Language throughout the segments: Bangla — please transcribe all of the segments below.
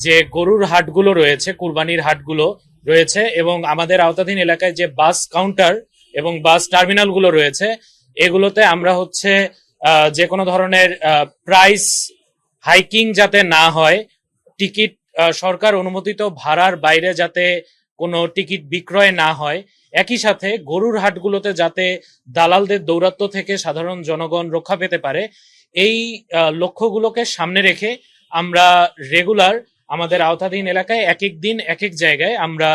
যে গরুর হাটগুলো রয়েছে, কুরবানির হাটগুলো রয়েছে এবং আমাদের আওতাধীন এলাকায় যে বাস কাউন্টার এবং বাস টার্মিনাল গুলো রয়েছে, এগুলোতে আমরা হচ্ছে যে কোনো ধরনের প্রাইস হাইকিং যাতে না হয়, টিকিট সরকার অনুমোদিত ভাড়ার বাইরে যাতে কোনো টিকিট বিক্রয় না হয়, একই সাথে গরুর হাটগুলোতে যাতে দালালদের দৌরাত্ম্য থেকে সাধারণ জনগণ রক্ষা পেতে পারে, এই লক্ষ্যগুলোকে সামনে রেখে আমরা রেগুলার আমাদের আওতাধীন এলাকায় এক এক দিন এক এক জায়গায় আমরা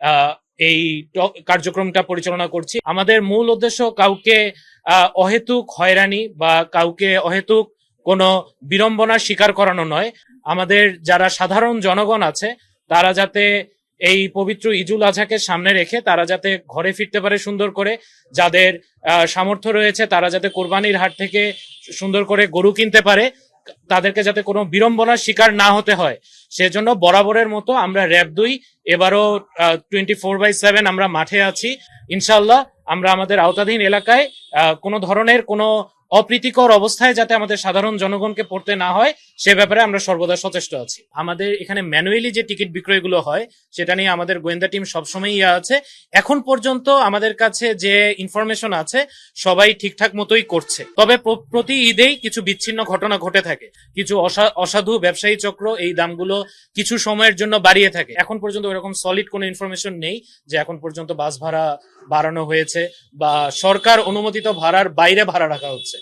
আহ, এই কার্যক্রমটা পরিচালনা করছি। আমাদের মূল উদ্দেশ্য কাউকে অহেতুক হয়রানি বা কাউকে অহেতুক কোনো বিড়ম্বনার শিকার করানো নয়। আমাদের যারা সাধারণ জনগণ আছে তারা যাতে এই পবিত্র ঈদুল আজহাকে সামনে রেখে তারা যাতে ঘরে ফিরতে পারে সুন্দর করে, যাদের সামর্থ্য রয়েছে তারা যাতে কোরবানির হাট থেকে সুন্দর করে গরু কিনতে পারে, তাদেরকে যাতে কোনো বিড়ম্বনার শিকার না হতে হয়, সেজন্য বরাবরের মতো আমরা র্যাব 2 এবারও 24/7 আমরা মাঠে আছি। ইনশাল্লাহ আমরা আমাদের আওতাধীন এলাকায় কোনো ধরনের কোনো অপ্রীতিকর অবস্থায় যাতে আমাদের সাধারণ জনগণকে পড়তে না হয় সে ব্যাপারে আমরা সর্বদা সচেষ্ট আছি। আমাদের এখানে ম্যানুয়ালি যে টিকিট বিক্রয়গুলো হয় সেটা নিয়ে আমাদের গোয়েন্দা টিম সবসময় আছে। এখন পর্যন্ত আমাদের কাছে যে ইনফরমেশন আছে সবাই ঠিকঠাক মতোই করছে, তবে প্রতি ঈদেই কিছু বিচ্ছিন্ন ঘটনা ঘটে থাকে। কিছু অসাধু ব্যবসায়ী চক্র এই দামগুলো কিছু সময়ের জন্য বাড়িয়ে থাকে। এখন পর্যন্ত এরকম সলিড কোনো ইনফরমেশন নেই যে এখন পর্যন্ত বাস ভাড়া বাড়ানো হয়েছে বা সরকার অনুমোদিত ভাড়ার বাইরে ভাড়া রাখা হচ্ছে।